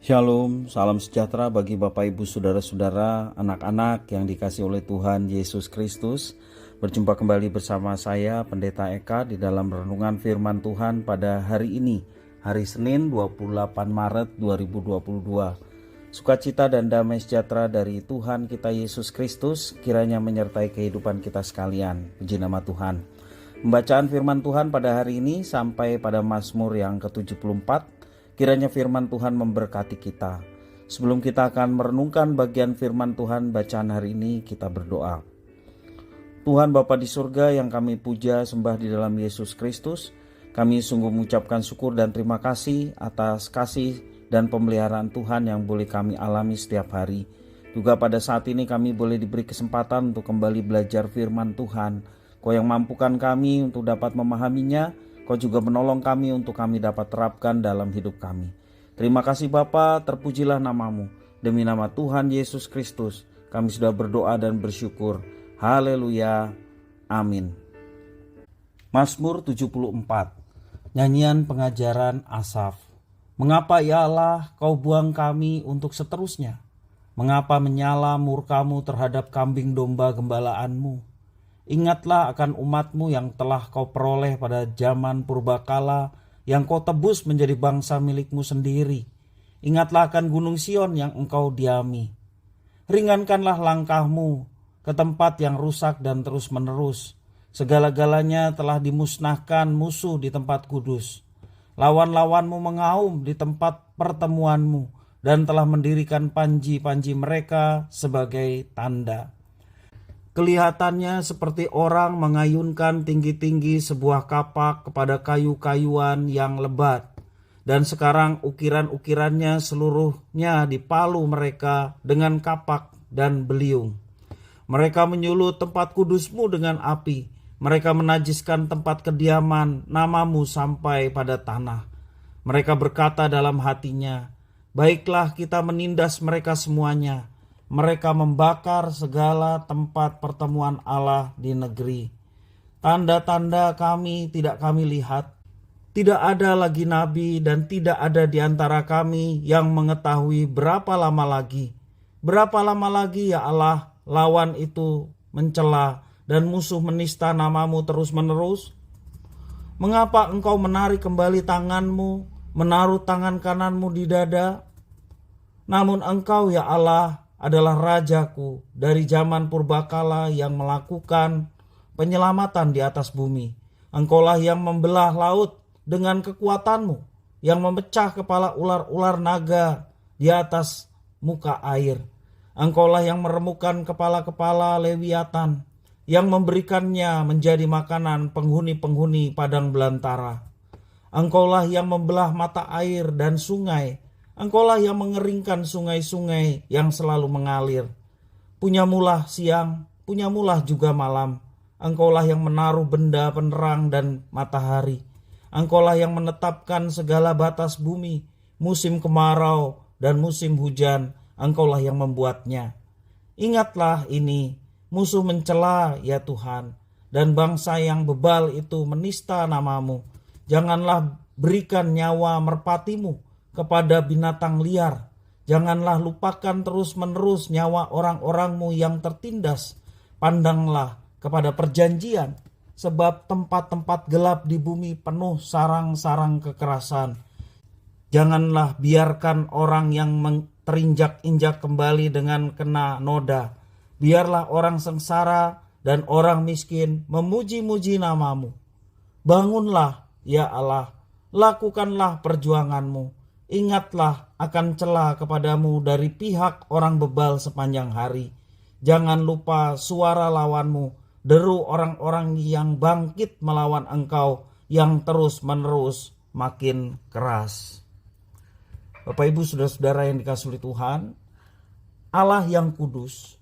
Shalom, salam sejahtera bagi Bapak Ibu Saudara-saudara, anak-anak yang dikasihi oleh Tuhan Yesus Kristus. Berjumpa kembali bersama saya Pendeta Eka di dalam renungan firman Tuhan pada hari ini, hari Senin 28 Maret 2022. Sukacita dan damai sejahtera dari Tuhan kita Yesus Kristus kiranya menyertai kehidupan kita sekalian. Puji nama Tuhan. Pembacaan firman Tuhan pada hari ini sampai pada Mazmur yang ke-74. Kiranya firman Tuhan memberkati kita. Sebelum kita akan merenungkan bagian firman Tuhan bacaan hari ini, kita berdoa. Tuhan Bapa di surga yang kami puja sembah di dalam Yesus Kristus, kami sungguh mengucapkan syukur dan terima kasih atas kasih dan pemeliharaan Tuhan yang boleh kami alami setiap hari. Juga pada saat ini kami boleh diberi kesempatan untuk kembali belajar firman Tuhan. Kau yang mampukan kami untuk dapat memahaminya, Kau juga menolong kami untuk kami dapat terapkan dalam hidup kami. Terima kasih Bapa, terpujilah namamu. Demi nama Tuhan Yesus Kristus, kami sudah berdoa dan bersyukur. Haleluya. Amin. Mazmur 74. Nyanyian pengajaran Asaf. Mengapa ya Allah kau buang kami untuk seterusnya? Mengapa menyala murkamu terhadap kambing domba gembalaanmu? Ingatlah akan umatmu yang telah kau peroleh pada zaman purbakala, yang kau tebus menjadi bangsa milikmu sendiri. Ingatlah akan gunung Sion yang engkau diami. Ringankanlah langkahmu ke tempat yang rusak dan terus menerus. Segala-galanya telah dimusnahkan musuh di tempat kudus. Lawan-lawanmu mengaum di tempat pertemuanmu dan telah mendirikan panji-panji mereka sebagai tanda. Kelihatannya seperti orang mengayunkan tinggi-tinggi sebuah kapak kepada kayu-kayuan yang lebat. Dan sekarang ukiran-ukirannya seluruhnya dipalu mereka dengan kapak dan beliung. Mereka menyulut tempat kudusmu dengan api. Mereka menajiskan tempat kediaman namamu sampai pada tanah. Mereka berkata dalam hatinya, baiklah kita menindas mereka semuanya. Mereka membakar segala tempat pertemuan Allah di negeri. Tanda-tanda kami tidak kami lihat. Tidak ada lagi nabi dan tidak ada di antara kami yang mengetahui berapa lama lagi. Berapa lama lagi ya Allah lawan itu mencela dan musuh menista namamu terus menerus? Mengapa engkau menarik kembali tanganmu, menaruh tangan kananmu di dada? Namun engkau ya Allah adalah rajaku dari zaman purbakala yang melakukan penyelamatan di atas bumi. Engkaulah yang membelah laut dengan kekuatanmu, yang memecah kepala ular-ular naga di atas muka air. Engkaulah yang meremukkan kepala-kepala lewiatan, yang memberikannya menjadi makanan penghuni-penghuni padang belantara. Engkaulah yang membelah mata air dan sungai. Engkaulah yang mengeringkan sungai-sungai yang selalu mengalir. Punyamulah siang, punyamulah juga malam. Engkaulah yang menaruh benda penerang dan matahari. Engkaulah yang menetapkan segala batas bumi, musim kemarau dan musim hujan. Engkaulah yang membuatnya. Ingatlah ini, musuh mencela ya Tuhan, dan bangsa yang bebal itu menista namamu. Janganlah berikan nyawa merpatimu kepada binatang liar. Janganlah lupakan terus-menerus nyawa orang-orangmu yang tertindas. Pandanglah kepada perjanjian, sebab tempat-tempat gelap di bumi penuh sarang-sarang kekerasan. Janganlah biarkan orang yang terinjak-injak kembali dengan kena noda. Biarlah orang sengsara dan orang miskin memuji-muji namamu. Bangunlah ya Allah, lakukanlah perjuanganmu. Ingatlah akan cela kepadamu dari pihak orang bebal sepanjang hari. Jangan lupa suara lawanmu, deru orang-orang yang bangkit melawan engkau, yang terus-menerus makin keras. Bapak Ibu saudara-saudara yang dikasihi Tuhan, Allah yang kudus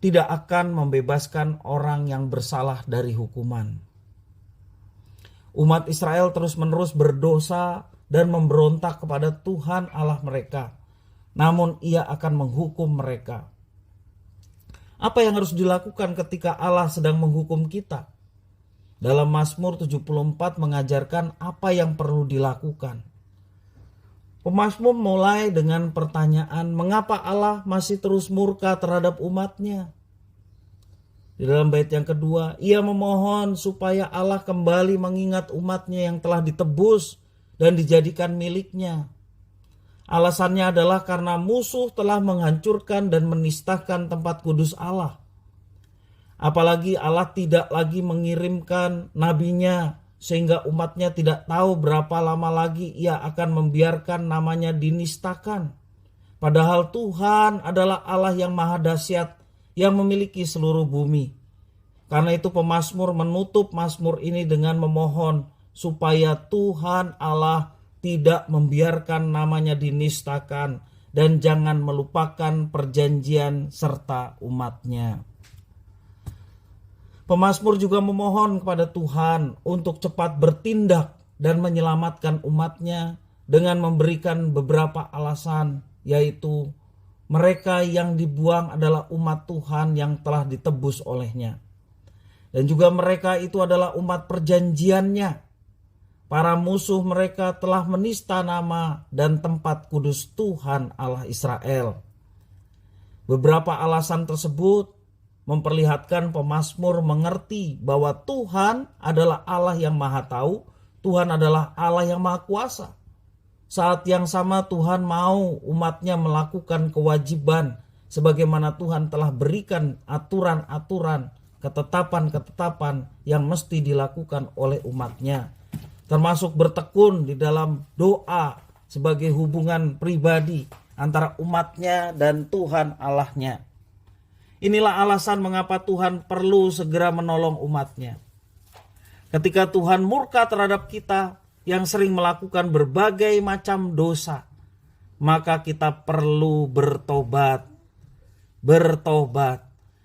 tidak akan membebaskan orang yang bersalah dari hukuman. Umat Israel terus-menerus berdosa dan memberontak kepada Tuhan Allah mereka. Namun Ia akan menghukum mereka. Apa yang harus dilakukan ketika Allah sedang menghukum kita? Dalam Mazmur 74 mengajarkan apa yang perlu dilakukan. Pemazmur mulai dengan pertanyaan, mengapa Allah masih terus murka terhadap umatnya? Di dalam bait yang kedua, ia memohon supaya Allah kembali mengingat umatnya yang telah ditebus dan dijadikan miliknya. Alasannya adalah karena musuh telah menghancurkan dan menistakan tempat kudus Allah. Apalagi Allah tidak lagi mengirimkan nabinya, sehingga umatnya tidak tahu berapa lama lagi ia akan membiarkan namanya dinistakan. Padahal Tuhan adalah Allah yang maha dahsyat, yang memiliki seluruh bumi. Karena itu pemazmur menutup mazmur ini dengan memohon supaya Tuhan Allah tidak membiarkan namanya dinistakan dan jangan melupakan perjanjian serta umatnya. Pemazmur juga memohon kepada Tuhan untuk cepat bertindak dan menyelamatkan umatnya dengan memberikan beberapa alasan, yaitu mereka yang dibuang adalah umat Tuhan yang telah ditebus olehnya. Dan juga mereka itu adalah umat perjanjiannya. Para musuh mereka telah menista nama dan tempat kudus Tuhan Allah Israel. Beberapa alasan tersebut memperlihatkan pemazmur mengerti bahwa Tuhan adalah Allah yang maha tahu, Tuhan adalah Allah yang maha kuasa. Saat yang sama Tuhan mau umatnya melakukan kewajiban sebagaimana Tuhan telah berikan aturan-aturan, ketetapan-ketetapan yang mesti dilakukan oleh umatnya. Termasuk bertekun di dalam doa sebagai hubungan pribadi antara umatnya dan Tuhan Allahnya. Inilah alasan mengapa Tuhan perlu segera menolong umatnya. Ketika Tuhan murka terhadap kita yang sering melakukan berbagai macam dosa, maka kita perlu bertobat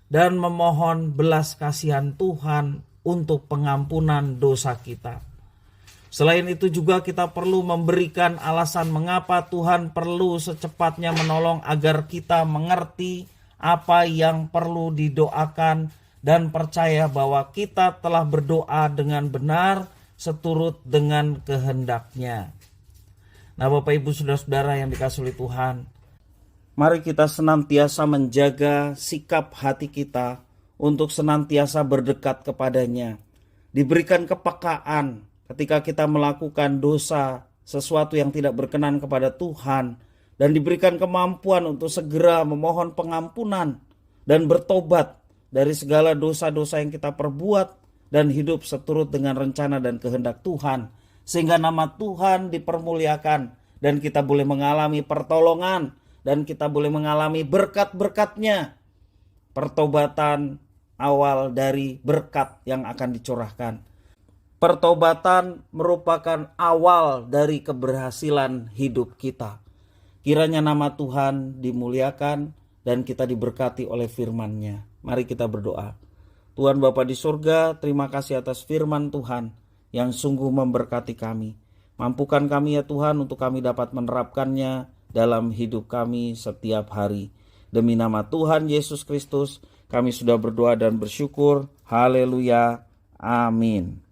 dan memohon belas kasihan Tuhan untuk pengampunan dosa kita. Selain itu juga kita perlu memberikan alasan mengapa Tuhan perlu secepatnya menolong agar kita mengerti apa yang perlu didoakan dan percaya bahwa kita telah berdoa dengan benar seturut dengan kehendak-Nya. Nah, Bapak Ibu Saudara-saudara yang dikasihi oleh Tuhan, mari kita senantiasa menjaga sikap hati kita untuk senantiasa berdekat kepada-Nya. Diberikan kepekaan ketika kita melakukan dosa, sesuatu yang tidak berkenan kepada Tuhan, dan diberikan kemampuan untuk segera memohon pengampunan dan bertobat dari segala dosa-dosa yang kita perbuat dan hidup seturut dengan rencana dan kehendak Tuhan, sehingga nama Tuhan dipermuliakan dan kita boleh mengalami pertolongan dan kita boleh mengalami berkat-berkat-Nya. Pertobatan awal dari berkat yang akan dicurahkan. Pertobatan merupakan awal dari keberhasilan hidup kita. Kiranya nama Tuhan dimuliakan dan kita diberkati oleh firman-Nya. Mari kita berdoa. Tuhan Bapa di surga, terima kasih atas firman Tuhan yang sungguh memberkati kami. Mampukan kami ya Tuhan untuk kami dapat menerapkannya dalam hidup kami setiap hari. Demi nama Tuhan Yesus Kristus, kami sudah berdoa dan bersyukur. Haleluya. Amin.